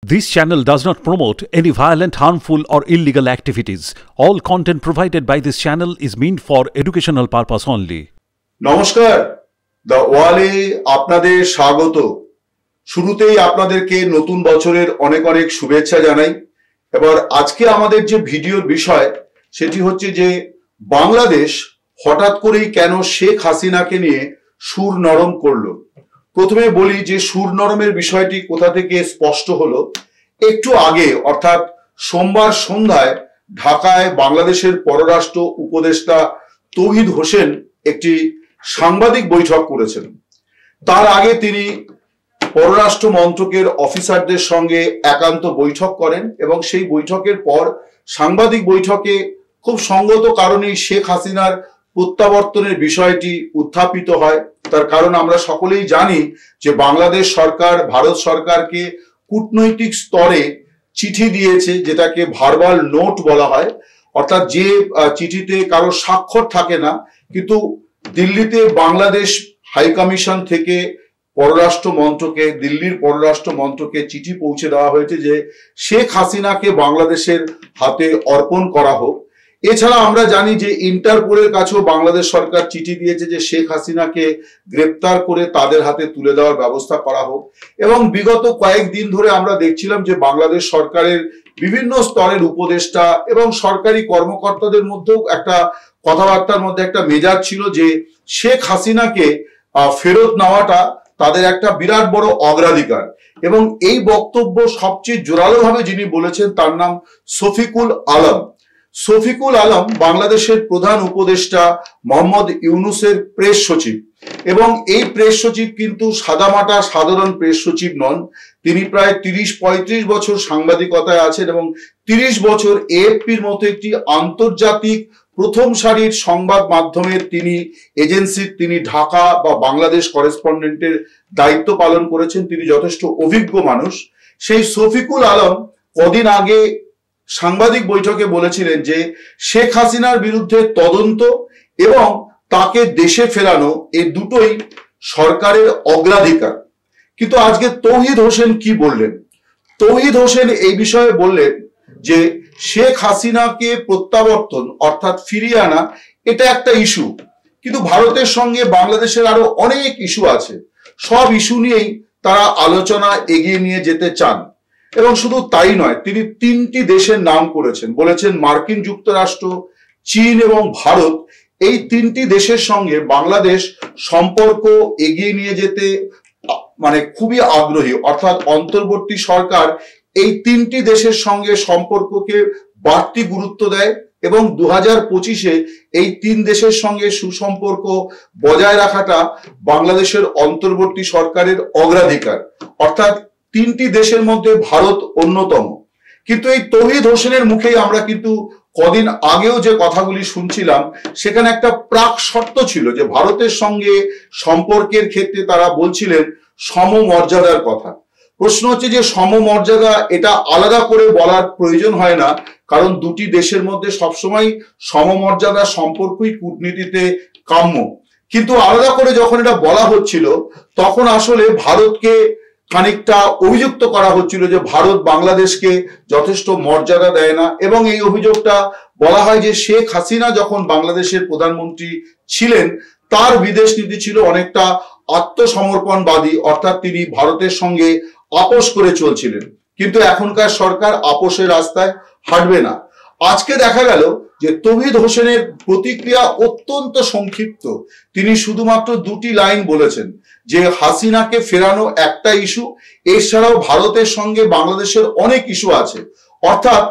This channel does not promote any violent, harmful or illegal activities. All content provided by this channel is meant for educational purpose only. নমস্কার, the ওয়ালে আপনাদের স্বাগত। শুরুতেই আপনাদেরকে নতুন বছরের অনেক অনেক শুভেচ্ছা জানাই। এবার আজকে আমাদের যে ভিডিওর বিষয় সেটি হচ্ছে যে বাংলাদেশ হঠাৎ করেই কেন শেখ হাসিনাকে নিয়ে সুর নরম করলো। প্রথমে বলি যে সুর নরমের বিষয়টি কোথা থেকে স্পষ্ট হলো। একটু আগে অর্থাৎ সোমবার সন্ধ্যায় ঢাকায় বাংলাদেশের পররাষ্ট্র উপদেষ্টা তৌহিদ হোসেন একটি সাংবাদিক বৈঠক করেছেন। তার আগে তিনি পররাষ্ট্র মন্ত্রকের অফিসারদের সঙ্গে একান্ত বৈঠক করেন এবং সেই বৈঠকের পর সাংবাদিক বৈঠকে খুব সঙ্গত কারণেই শেখ হাসিনার প্রত্যাবর্তনের বিষয়টি উত্থাপিত হয়। তার কারণ আমরা সকলেই জানি যে বাংলাদেশ সরকার ভারত সরকারকে কূটনৈতিক স্তরে চিঠি দিয়েছে, যেটাকে ভার্বাল নোট বলা হয়, অর্থাৎ যে চিঠিতে কারো স্বাক্ষর থাকে না, কিন্তু দিল্লিতে বাংলাদেশ হাই কমিশন থেকে পররাষ্ট্র মন্ত্রকে, দিল্লির পররাষ্ট্র মন্ত্রকে চিঠি পৌঁছে দেওয়া হয়েছে যে শেখ হাসিনাকে বাংলাদেশের হাতে অর্পণ করা হোক। এছাড়া আমরা জানি যে ইন্টারপোলের কাছেও বাংলাদেশ সরকার চিঠি দিয়েছে যে শেখ হাসিনাকে গ্রেপ্তার করে তাদের হাতে তুলে দেওয়ার ব্যবস্থা করা হোক। এবং বিগত কয়েকদিন ধরে আমরা দেখছিলাম যে বাংলাদেশ সরকারের বিভিন্ন স্তরের উপদেষ্টা এবং সরকারি কর্মকর্তাদের মধ্যেও একটা কথাবার্তার মধ্যে একটা মেজাজ ছিল যে শেখ হাসিনাকে ফেরত নেওয়াটা তাদের একটা বিরাট বড় অগ্রাধিকার। এবং এই বক্তব্য সবচেয়ে জোরালোভাবে যিনি বলেছেন তার নাম শফিকুল আলম। শফিকুল আলম বাংলাদেশের প্রধান উপদেষ্টা মোহাম্মদ ইউনূসের প্রেস সচিব, এবং এই প্রেস সচিব কিন্তু সাদামাটা সাধারণ প্রেস সচিব নন। তিনি প্রায় 30-35 বছর সাংবাদিকতায় আছেন এবং 30 বছর এএফপির মতো একটি আন্তর্জাতিক প্রথম সারির সংবাদ মাধ্যমের তিনি এজেন্সির তিনি ঢাকা বা বাংলাদেশ করেসপন্ডেন্টের দায়িত্ব পালন করেছেন। তিনি যথেষ্ট অভিজ্ঞ মানুষ। সেই শফিকুল আলম কদিন আগে সাংবাদিক বৈঠকে বলেছিলেন যে শেখ হাসিনার বিরুদ্ধে তদন্ত এবং তাকে দেশে ফেরানো এই দুটোই সরকারের অগ্রাধিকার। কিন্তু আজকে তৌহিদ হোসেন কি বললেন? তৌহিদ হোসেন এই বিষয়ে বললেন যে শেখ হাসিনাকে প্রত্যাবর্তন অর্থাৎ ফিরিয়ে আনা এটা একটা ইস্যু, কিন্তু ভারতের সঙ্গে বাংলাদেশের আরো অনেক ইস্যু আছে। সব ইস্যু নিয়েই তারা আলোচনা এগিয়ে নিয়ে যেতে চান। এবং শুধু তাই নয়, তিনি 3টি দেশের নাম করেছেন, বলেছেন মার্কিন যুক্তরাষ্ট্র, চীন এবং ভারত। এই 3টি দেশের সঙ্গে বাংলাদেশ সম্পর্ক এগিয়ে নিয়ে যেতে মানে খুবই আগ্রহী, অর্থাৎ অন্তর্বর্তী সরকার এই 3টি দেশের সঙ্গে সম্পর্ককে বাড়তি গুরুত্ব দেয় এবং 2025-এ এই 3 দেশের সঙ্গে সুসম্পর্ক বজায় রাখাটা বাংলাদেশের অন্তর্বর্তী সরকারের অগ্রাধিকার। অর্থাৎ 3টি দেশের মধ্যে ভারত অন্যতম। কিন্তু এই তৌহিদ হোসেনের মুখেই আমরা কিন্তু কদিন আগেও যে কথাগুলি শুনছিলাম সেখানে একটা প্রাক শর্ত ছিল যে ভারতের সঙ্গে সম্পর্কের ক্ষেত্রে তারা বলছিলেন সমমর্যাদার কথা। প্রশ্ন হচ্ছে যে সমমর্যাদা এটা আলাদা করে বলার প্রয়োজন হয় না, কারণ দুটি দেশের মধ্যে সবসময় সমমর্যাদা সম্পর্কই কূটনীতিতে কাম্য। কিন্তু আলাদা করে যখন এটা বলা হচ্ছিল তখন আসলে ভারতকে খানিকটা অভিযুক্ত করা হচ্ছিল যে ভারত বাংলাদেশকে যথেষ্ট মর্যাদা দেয় না। এবং এই অভিযোগটা বলা হয় যে শেখ হাসিনা যখন বাংলাদেশের প্রধানমন্ত্রী ছিলেন তার বিদেশ নীতি ছিল অনেকটা আত্মসমর্পণবাদী, অর্থাৎ তিনি ভারতের সঙ্গে আপোষ করে চলছিলেন। কিন্তু এখনকার সরকার আপোষের রাস্তায় হাঁটবে না। আজকে দেখা গেল যে তৌহিদ হোসেনের প্রতিক্রিয়া অত্যন্ত সংক্ষিপ্ত। তিনি শুধুমাত্র 2টি লাইন বলেছেন যে হাসিনাকে ফেরানো একটা ইস্যু, এছাড়াও ভারতের সঙ্গে বাংলাদেশের অনেক ইস্যু আছে। অর্থাৎ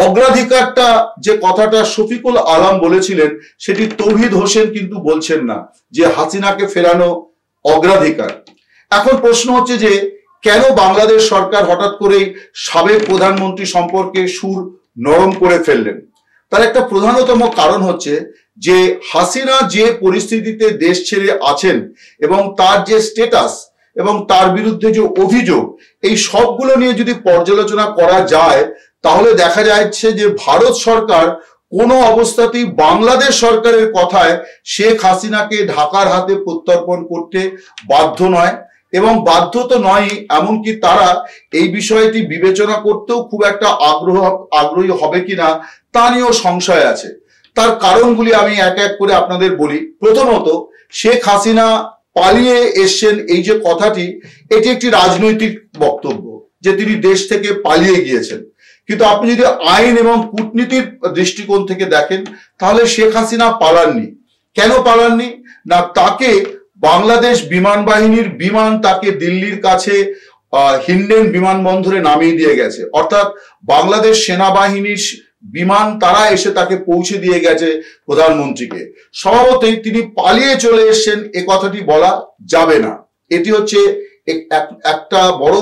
অগ্রাধিকারটা যে কথাটা শফিকুল আলম বলেছিলেন সেটি তৌহিদ হোসেন কিন্তু বলছেন না যে হাসিনাকে ফেরানো অগ্রাধিকার। এখন প্রশ্ন হচ্ছে যে কেন বাংলাদেশ সরকার হঠাৎ করে সাবেক প্রধানমন্ত্রী সম্পর্কে সুর নরম করে ফেললেন? তার একটা প্রধানতম কারণ হচ্ছে যে হাসিনা যে পরিস্থিতিতে দেশ ছেড়ে আছেন এবং তার যে স্ট্যাটাস এবং তার বিরুদ্ধে যে অভিযোগ, এই সবগুলো নিয়ে যদি পর্যালোচনা করা যায় তাহলে দেখা যাচ্ছে যে ভারত সরকার কোনো অবস্থাতেই বাংলাদেশ সরকারের কথায় শেখ হাসিনাকে ঢাকার হাতে প্রত্যর্পণ করতে বাধ্য নয়। এবং বাধ্য তো নয়, এমনকি তারা এই বিষয়টি বিবেচনা করতেও খুব একটা আগ্রহী হবে কিনা তা নিয়েও সংশয় আছে। তার কারণগুলি আমি এক এক করে আপনাদের বলি। প্রথমত, শেখ হাসিনা পালিয়ে এসছেন, এই যে কথাটি, এটি একটি রাজনৈতিক বক্তব্য যে তিনি দেশ থেকে পালিয়ে গিয়েছেন। কিন্তু আপনি যদি আইন এবং কূটনীতির দৃষ্টিকোণ থেকে দেখেন, তাহলে শেখ হাসিনা পালাননি। কেন পালাননি? না, তাকে বাংলাদেশ বিমান বাহিনীর বিমান তাকে দিল্লির কাছে হিন্ডেন বিমানবন্দরে নামিয়ে দিয়ে গেছে, অর্থাৎ বাংলাদেশ সেনাবাহিনীর বিমান তারা এসে তাকে পৌঁছে দিয়ে গেছে প্রধানমন্ত্রীকে। স্বভাবতই তিনি পালিয়ে চলে এসেছেন এ কথাটি বলা যাবে না। এটি হচ্ছে একটা বড়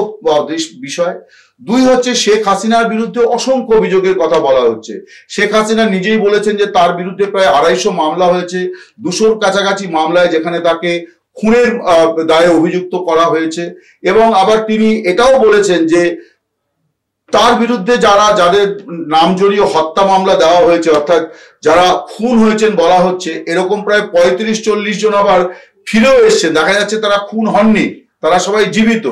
বিষয়। দুই হচ্ছে, শেখ হাসিনার বিরুদ্ধে অসংখ্য অভিযোগের কথা বলা হচ্ছে। শেখ হাসিনা নিজেই বলেছেন যে তার বিরুদ্ধে প্রায় 250 মামলা হয়েছে, 200-র কাছাকাছি মামলায় যেখানে তাকে খুনের দায়ে অভিযুক্ত করা হয়েছে। এবং আবার তিনি এটাও বলেছেন যে তার বিরুদ্ধে যাদের নাম জড়িয়ে হত্যা মামলা দেওয়া হয়েছে, অর্থাৎ যারা খুন হয়েছেন বলা হচ্ছে, এরকম প্রায় 35-40 জন আবার ফিরেও এসছেন। দেখা যাচ্ছে তারা খুন হননি, তারা সবাই জীবিত।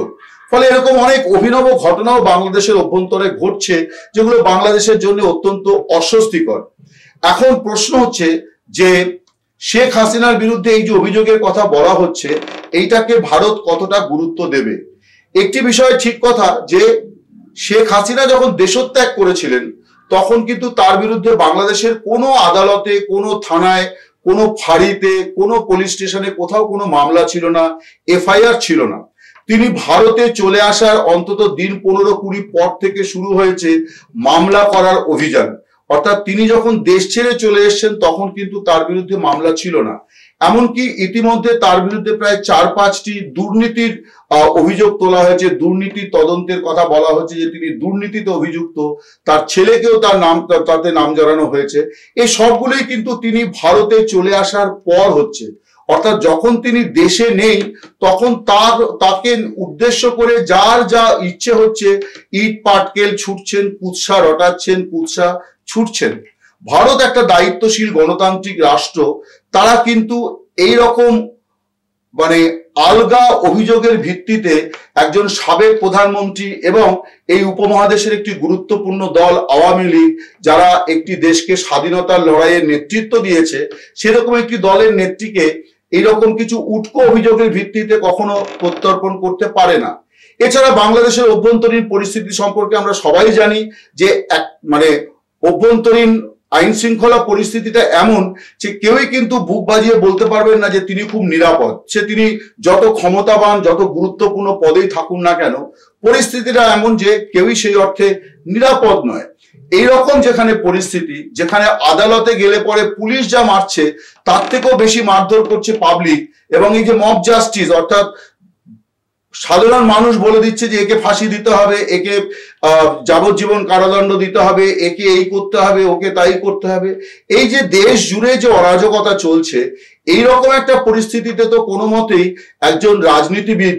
ফলে এরকম অনেক অভিনব ঘটনাও বাংলাদেশের অভ্যন্তরে ঘটছে, যেগুলো বাংলাদেশের জন্য অত্যন্ত অস্বস্তিকর। এখন প্রশ্ন হচ্ছে যে শেখ হাসিনার বিরুদ্ধে এই যে অভিযোগের কথা বলা হচ্ছে, এইটাকে ভারত কতটা গুরুত্ব দেবে? একটি বিষয় ঠিক কথা যে শেখ হাসিনা যখন দেশত্যাগ করেছিলেন, তখন কিন্তু তার বিরুদ্ধে বাংলাদেশের কোনো আদালতে, কোনো থানায়, কোনো ফাঁড়িতে, কোনো পুলিশ স্টেশনে কোথাও কোনো মামলা ছিল না, এফআইআর ছিল না। তিনি ভারতে চলে আসার অন্তত দিন 15-20 পর থেকে শুরু হয়েছে মামলা করার অভিযান। অর্থাৎ তিনি যখন দেশ ছেড়ে চলে এসেছেন তখন কিন্তু তার বিরুদ্ধে মামলা ছিল না। এমনকি ইতিমধ্যে তার বিরুদ্ধে প্রায় 4-5টি দুর্নীতির অভিযোগ তোলা হয়েছে, দুর্নীতির তদন্তের কথা বলা হচ্ছে যে তিনি দুর্নীতিতে অভিযুক্ত, তার ছেলেকেও তাতে নাম জড়ানো হয়েছে। এই সবগুলোই কিন্তু তিনি ভারতে চলে আসার পর হচ্ছে। অর্থাৎ যখন তিনি দেশে নেই তখন তাকে উদ্দেশ্য করে যার যা ইচ্ছে হচ্ছে ইট পাটকেল ছুটছেন, কুৎসা রটাচ্ছেন, কুৎসা ছুটছেন। ভারত একটা দায়িত্বশীল গণতান্ত্রিক রাষ্ট্র, তারা কিন্তু এই রকম আলগা অভিযোগের ভিত্তিতে একজন সাবেক প্রধানমন্ত্রী এবং এই উপমহাদেশের একটি গুরুত্বপূর্ণ দল আওয়ামী লীগ, যারা একটি দেশকে স্বাধীনতার লড়াইয়ের নেতৃত্ব দিয়েছে, সেরকম একটি দলের নেত্রীকে এইরকম কিছু উটকো অভিযোগের ভিত্তিতে কখনো প্রত্যর্পণ করতে পারে না। এছাড়া বাংলাদেশের অভ্যন্তরীণ পরিস্থিতি সম্পর্কে আমরা সবাই জানি যে অভ্যন্তরীণ আইন শৃঙ্খলা পরিস্থিতিটা এমন যে কেউই কিন্তু বুক বাজিয়ে বলতে পারবেন না যে তিনি খুব নিরাপদ। তিনি যত ক্ষমতাবান, যত গুরুত্বপূর্ণ পদেই থাকুন না কেন, পরিস্থিতিটা এমন যে কেউই সেই অর্থে নিরাপদ নয়। এইরকম যেখানে পরিস্থিতি, যেখানে আদালতে গেলে পরে পুলিশ যা মারছে তার থেকেও বেশি মারধর করছে পাবলিক, এবং এই যে মব জাস্টিস, অর্থাৎ সাধারণ মানুষ বলে দিচ্ছে যে একে ফাঁসি দিতে হবে, একে যাবজ্জীবন কারাদণ্ড দিতে হবে, একে এই করতে হবে, ওকে তাই করতে হবে। এই যে দেশ জুড়ে যে অরাজকতা চলছে, এইরকম একটা পরিস্থিতিতে তো কোনো মতেই একজন রাজনীতিবিদ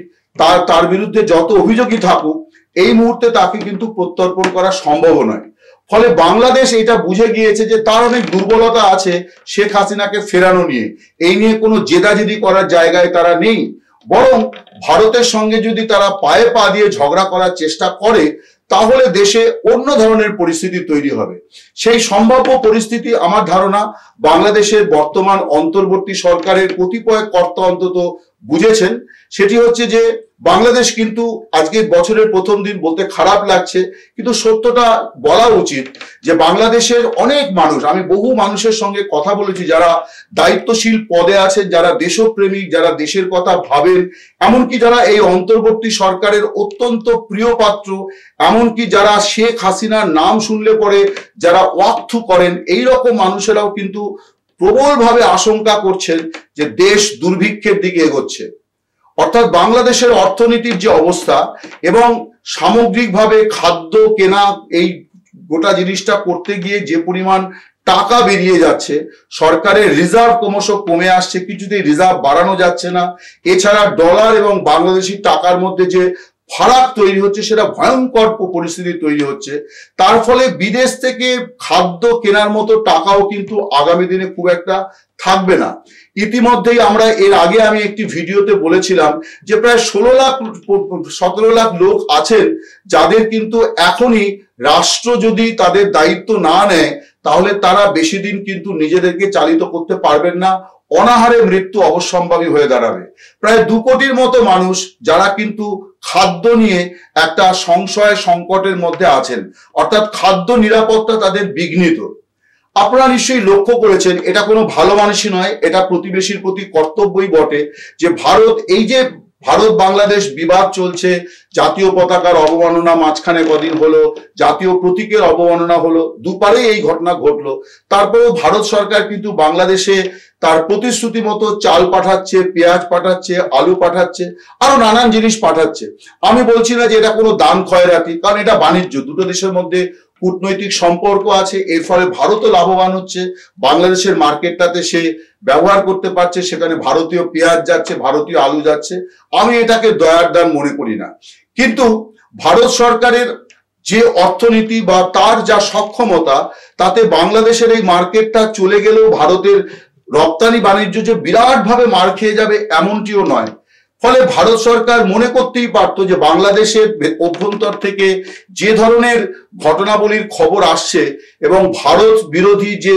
তার বিরুদ্ধে যত অভিযোগই থাকুক, এই মুহূর্তে তাকে কিন্তু প্রত্যর্পণ করা সম্ভব নয়। ফলে বাংলাদেশ এটা বুঝে গিয়েছে যে তার অনেক দুর্বলতা আছে শেখ হাসিনাকে ফেরানো নিয়ে। এই নিয়ে কোনো জেদাজেদি করার জায়গায় তারা নেই, বরং ভারতের সঙ্গে যদি তারা পায়ে পা দিয়ে ঝগড়া করার চেষ্টা করে, তাহলে দেশে অন্য ধরনের পরিস্থিতি তৈরি হবে। সেই সম্ভাব্য পরিস্থিতি আমার ধারণা বাংলাদেশের বর্তমান অন্তর্বর্তী সরকারের কতিপয় কর্তা অন্তত বুঝেছেন। সেটি হচ্ছে যে বাংলাদেশ কিন্তু আজকে বছরের প্রথম দিন বলতে খারাপ লাগছে, কিন্তু সত্যটা বলা উচিত যে বাংলাদেশের অনেক মানুষ, আমি বহু মানুষের সঙ্গে কথা বলেছি যারা দায়িত্বশীল পদে আছেন, যারা দেশপ্রেমিক, যারা দেশের কথা ভাবেন, এমনকি যারা এই অন্তর্বর্তী সরকারের অত্যন্ত প্রিয় পাত্র, এমনকি যারা শেখ হাসিনার নাম শুনলে পরে যারা ওয়াকথু করেন, এই রকম মানুষেরাও কিন্তু প্রবলভাবে আশঙ্কা করছেন যে দেশ দুর্ভিক্ষের দিকে এগোচ্ছে। অর্থাৎ বাংলাদেশের অর্থনীতির যে অবস্থা এবং সামগ্রিকভাবে খাদ্য কেনা, এই গোটা জিনিসটা করতে গিয়ে যে পরিমাণ টাকা বেরিয়ে যাচ্ছে, সরকারের রিজার্ভ ক্রমশ কমে আসছে, কিছুতেই রিজার্ভ বাড়ানো যাচ্ছে না। এছাড়া ডলার এবং বাংলাদেশি টাকার মধ্যে যে ফারাক তৈরি হচ্ছে, সেটা ভয়ঙ্কর পরিস্থিতি তৈরি হচ্ছে। তার ফলে বিদেশ থেকে খাদ্য কেনার মতো টাকাও কিন্তু আগামী দিনে খুব একটা থাকবে না। ইতিমধ্যেই আমরা এর আগে আমি একটি ভিডিওতে বলেছিলাম যে প্রায় 17 লাখ লোক আছেন যাদের কিন্তু এখনই রাষ্ট্র যদি তাদের দায়িত্ব না নেয় তাহলে তারা বেশি দিন কিন্তু নিজেদেরকে চালিত করতে পারবেন না, অনাহারে মৃত্যু অবশ্যম্ভাবী হয়ে দাঁড়াবে। প্রায় 2 কোটির মতো মানুষ যারা কিন্তু খাদ্য নিয়ে একটা সংশয় সংকটের মধ্যে আছেন, অর্থাৎ খাদ্য নিরাপত্তা তাদের বিঘ্নিত। আপনারা নিশ্চয়ই লক্ষ্য করেছেন, এটা কোনো ভালো মানুষই নয়, এটা প্রতিবেশীর প্রতি কর্তব্যই বটে যে ভারত, এই যে ভারত বাংলাদেশ বিবাদ চলছে, জাতীয় পতাকার অবমাননা মাঝখানে কদিন হলো, জাতীয় প্রতীকের অবমাননা হলো, দুপারেই এই ঘটনা ঘটলো। তারপরেও ভারত সরকার কিন্তু বাংলাদেশে তার প্রতিশ্রুতি মতো চাল পাঠাচ্ছে, পেঁয়াজ পাঠাচ্ছে, আলু পাঠাচ্ছে, আরো নানান জিনিস পাঠাচ্ছে। আমি বলছি না যে এটা কোনো দান খয়রাতি, কারণ এটা বাণিজ্য, দুটো দেশের মধ্যে কূটনৈতিক সম্পর্ক আছে, এর ফলে ভারতও লাভবান হচ্ছে, বাংলাদেশের মার্কেটটাতে সে ব্যবহার করতে পারছে, সেখানে ভারতীয় পেঁয়াজ যাচ্ছে, ভারতীয় আলু যাচ্ছে। আমি এটাকে দয়ার দান মনে করি না, কিন্তু ভারত সরকারের যে অর্থনীতি বা তার যা সক্ষমতা, তাতে বাংলাদেশের এই মার্কেটটা চলে গেলেও ভারতের রপ্তানি বাণিজ্য যে বিরাট ভাবে মার খেয়ে যাবে এমনটিও নয়। ফলে ভারত সরকার মনে করতেই পারতো যে বাংলাদেশের অভ্যন্তর থেকে যে ধরনের ঘটনাবলীর খবর আসছে এবং ভারত বিরোধী যে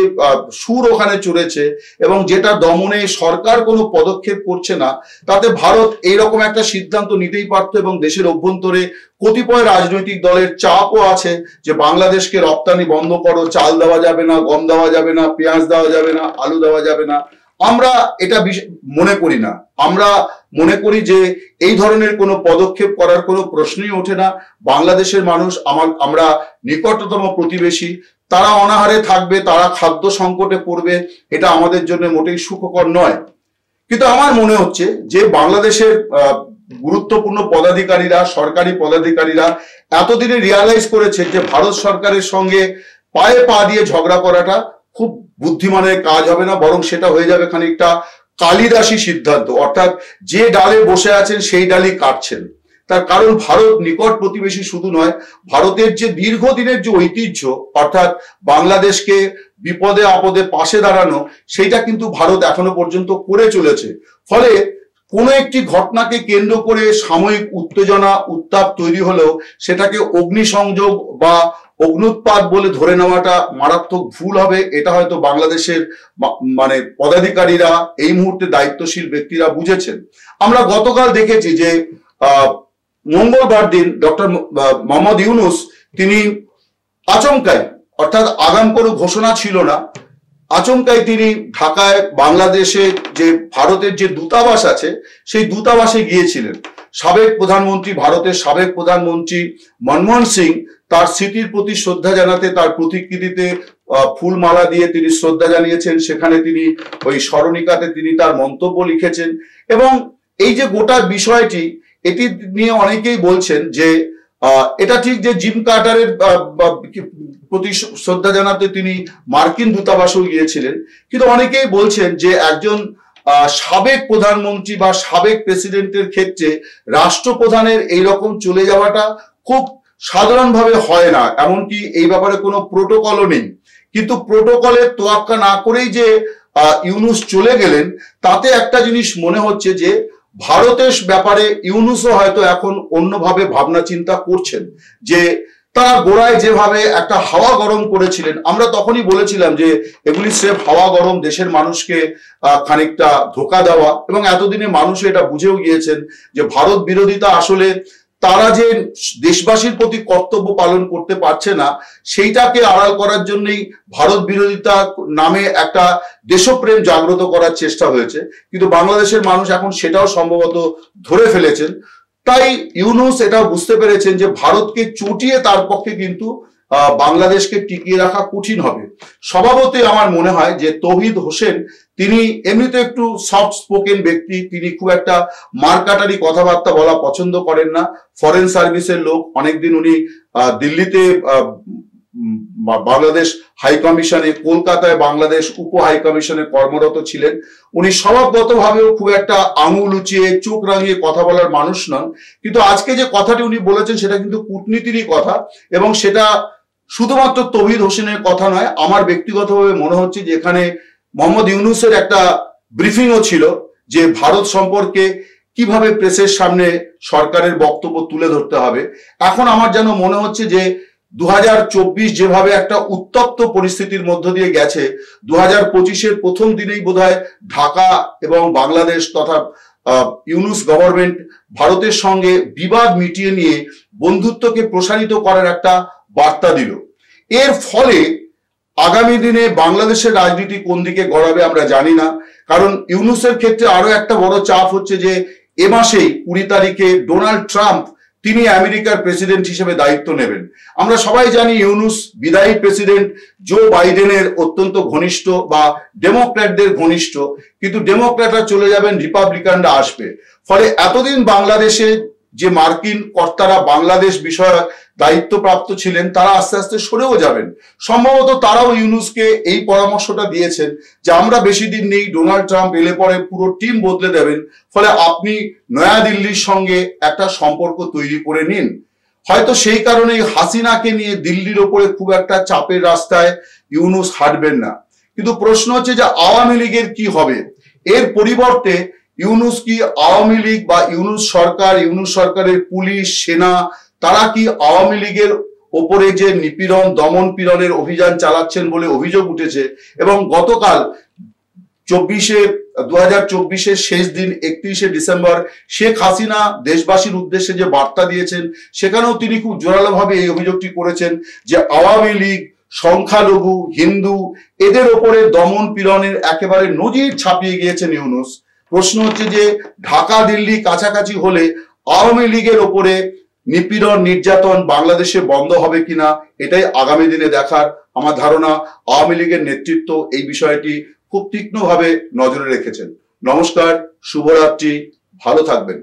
সুর ওখানে চড়েছে এবং যেটা দমনে সরকার কোনো পদক্ষেপ করছে না, তাতে ভারত এইরকম একটা সিদ্ধান্ত নিতেই পারতো এবং দেশের অভ্যন্তরে কতিপয় রাজনৈতিক দলের চাপও আছে যে বাংলাদেশকে রপ্তানি বন্ধ করো, চাল দেওয়া যাবে না, গম দেওয়া যাবে না, পেঁয়াজ দেওয়া যাবে না, আলু দেওয়া যাবে না। আমরা এটা মনে করি না, আমরা মনে করি যে এই ধরনের কোনো পদক্ষেপ করার কোনো প্রশ্নই ওঠে না। বাংলাদেশের মানুষ আমরা নিকটতম প্রতিবেশী, তারা অনাহারে থাকবে, তারা খাদ্য সংকটে পড়বে, এটা আমাদের জন্য মোটেই সুখকর নয়। কিন্তু আমার মনে হচ্ছে যে বাংলাদেশের গুরুত্বপূর্ণ পদাধিকারীরা, সরকারি পদাধিকারীরা এতদিনে রিয়ালাইজ করেছে যে ভারত সরকারের সঙ্গে পায়ে পা দিয়ে ঝগড়া করাটা খুব বুদ্ধিমানের কাজ হবে না, বরং সেটা হয়ে যাবে খানিকটা কালিদাসী সিদ্ধান্ত, অর্থাৎ যে ডালে বসে আছেন সেই ডালই কাটছেন। তার কারণ ভারত নিকট প্রতিবেশী শুধু নয়, ভারতের যে দীর্ঘদিনের যে ঐতিহ্য, অর্থাৎ বাংলাদেশকে বিপদে আপদে পাশে দাঁড়ানো, সেইটা কিন্তু ভারত এখনো পর্যন্ত করে চলেছে। ফলে কোনো একটি ঘটনাকে কেন্দ্র করে সাময়িক উত্তেজনা উত্তাপ তৈরি হলেও সেটাকে অগ্নিসংযোগ বা অগ্নুৎপাত বলে ধরে নেওয়াটা মারাত্মক ভুল হবে। এটা হয়তো বাংলাদেশের পদাধিকারীরা, এই মুহূর্তে দায়িত্বশীল ব্যক্তিরা বুঝেছেন। আমরা গতকাল দেখেছি যে মঙ্গলবার দিন ডক্টর মোহাম্মদ ইউনূস তিনি আচমকাই, অর্থাৎ আগাম কোনো ঘোষণা ছিল না, আচমকাই তিনি ঢাকায় বাংলাদেশে যে ভারতের যে দূতাবাস আছে সেই দূতাবাসে গিয়েছিলেন। সাবেক প্রধানমন্ত্রী, ভারতের সাবেক প্রধানমন্ত্রী মনমোহন সিং তার স্মৃতির প্রতি শ্রদ্ধা জানাতে তার প্রতিকৃতিতে ফুলমালা দিয়ে তিনি শ্রদ্ধা জানিয়েছেন। সেখানে তিনি ওই স্মরণিকাতে তিনি তার মন্তব্য লিখেছেন এবং এই যে গোটা বিষয়টি, এটি নিয়ে অনেকেই বলছেন যে এটা ঠিক যে জিম কার্টারের প্রতি শ্রদ্ধা জানাতে তিনি মার্কিন দূতাবাসেও গিয়েছিলেন, কিন্তু অনেকেই বলছেন যে একজন সাবেক প্রধানমন্ত্রী বা সাবেক প্রেসিডেন্টের ক্ষেত্রে রাষ্ট্রপ্রধানের এইরকম চলে যাওয়াটা খুব সাধারণভাবে হয় না, এমনকি এই ব্যাপারে কোনো প্রোটোকলও নেই। কিন্তু প্রোটোকলের তোয়াক্কা না করেই যে ইউনূস চলে গেলেন, তাতে একটা জিনিস মনে হচ্ছে যে ভারতের ব্যাপারে ইউনূসও হয়তো এখন অন্যভাবে ভাবনা চিন্তা করছেন। যে তারা গোড়ায় যেভাবে একটা হাওয়া গরম করেছিলেন, আমরা তখনই বলেছিলাম যে এগুলি স্রেফ হাওয়া গরম, দেশের মানুষকে খানিকটা ধোঁকা দেওয়া, এবং এতদিনে মানুষ এটা বুঝেও গিয়েছেন যে ভারত বিরোধিতা আসলে তারা যে দেশবাসীর প্রতি কর্তব্য পালন করতে পারছে না, সেইটাকে আড়াল করার জন্যই ভারত বিরোধিতা নামে একটা দেশপ্রেম জাগ্রত করার চেষ্টা হয়েছে। কিন্তু বাংলাদেশের মানুষ এখন সেটাও সম্ভবত ধরে ফেলেছেন। তাই ইউনূস এটাও বুঝতে পেরেছেন যে ভারতকে চটিয়ে তার পক্ষে কিন্তু বাংলাদেশকে টিকিয়ে রাখা কঠিন হবে। স্বভাবতই আমার মনে হয় যে তৌহিদ হোসেন তিনি এমনিতে একটু সফট স্পোকেন ব্যক্তি, তিনি খুব একটা মারকাটারি কথাবার্তা বলা পছন্দ করেন না। ফরেন সার্ভিসের লোক, অনেকদিন উনি দিল্লিতে বাংলাদেশ হাই কমিশনে, কলকাতায় বাংলাদেশ উপ হাই কমিশনে কর্মরত ছিলেন। উনি স্বভাবগতভাবেও খুব একটা আঙুল উঁচিয়ে চোখ রাঙিয়ে কথা বলার মানুষ নন, কিন্তু আজকে যে কথাটি উনি বলেছেন সেটা কিন্তু কূটনীতিরই কথা, এবং সেটা শুধুমাত্র তৌহিদ হোসেনের কথা নয়। আমার ব্যক্তিগতভাবে মনে হচ্ছে যে এখানে মোহাম্মদ ইউনূসের একটা ব্রিফিংও ছিল, যে ভারত সম্পর্কে কিভাবে প্রেসের সামনে সরকারের বক্তব্য তুলে ধরতে হবে। এখন আমার যেন মনে হচ্ছে যে 2024 যেভাবে একটা উত্তপ্ত পরিস্থিতির মধ্য দিয়ে গেছে, 2025-এর প্রথম দিনেই বোধহয় ঢাকা এবং বাংলাদেশ তথা ইউনূস গভর্নমেন্ট ভারতের সঙ্গে বিবাদ মিটিয়ে নিয়ে বন্ধুত্বকে প্রসারিত করার একটা বার্তা দিল। এর ফলে আগামী দিনে বাংলাদেশের রাজনীতি কোন দিকে গড়াবে আমরা জানি না, কারণ ইউনূসের ক্ষেত্রে আরো একটা বড় চাপ হচ্ছে যে এ মাসেই 20 তারিখে ডোনাল্ড ট্রাম্প তিনি আমেরিকার প্রেসিডেন্ট হিসেবে দায়িত্ব নেবেন। আমরা সবাই জানি ইউনূস বিদায়ী প্রেসিডেন্ট জো বাইডেনের অত্যন্ত ঘনিষ্ঠ বা ডেমোক্র্যাটদের ঘনিষ্ঠ, কিন্তু ডেমোক্র্যাটরা চলে যাবেন, রিপাবলিকানরা আসবে। ফলে এতদিন বাংলাদেশে যে মার্কিন কর্তারা বাংলাদেশ বিষয়ক দায়িত্বপ্রাপ্ত ছিলেন তারা আস্তে আস্তে সরেও যাবেন। সম্ভবত তারাও ইউনূসকে এই পরামর্শটা দিয়েছেন যে আমরা বেশি দিন নেই, ডোনাল্ড ট্রাম্প এলে পরে পুরো টিম বদলে দেবেন, ফলে আপনি নয়াদিল্লির সঙ্গে একটা সম্পর্ক তৈরি করে নিন। হয়তো সেই কারণেই হাসিনাকে নিয়ে দিল্লির ওপরে খুব একটা চাপের রাস্তায় ইউনূস হাঁটবেন না। কিন্তু প্রশ্ন হচ্ছে যে আওয়ামী লীগের কি হবে? এর পরিবর্তে ইউনূস কি আওয়ামী লীগ বা ইউনূস সরকার, ইউনূস সরকারের পুলিশ, সেনা, তারা কি আওয়ামী লীগের ওপরে যে নিপীড়ন, দমন পীড়নের অভিযান চালাচ্ছেন বলে অভিযোগ উঠেছে, এবং গতকাল 2024-এর শেষ দিন 31শে ডিসেম্বর শেখ হাসিনা দেশবাসীর উদ্দেশ্যে যে বার্তা দিয়েছেন সেখানেও তিনি খুব জোরালোভাবে এই অভিযোগটি করেছেন যে আওয়ামী লীগ, সংখ্যালঘু, হিন্দু এদের ওপরে দমন পীড়নের একেবারে নজির ছাপিয়ে গিয়েছেন ইউনূস। প্রশ্ন হচ্ছে যে ঢাকা দিল্লি কাছাকাছি হলে আওয়ামী লীগের ওপরে নিপীড়ন, নির্যাতন বাংলাদেশে বন্ধ হবে কিনা, এটাই আগামী দিনে দেখার। আমার ধারণা আওয়ামী লীগের নেতৃত্ব এই বিষয়টি খুব তীক্ষ্ণভাবে নজরে রেখেছেন। নমস্কার, শুভরাত্রি, ভালো থাকবেন।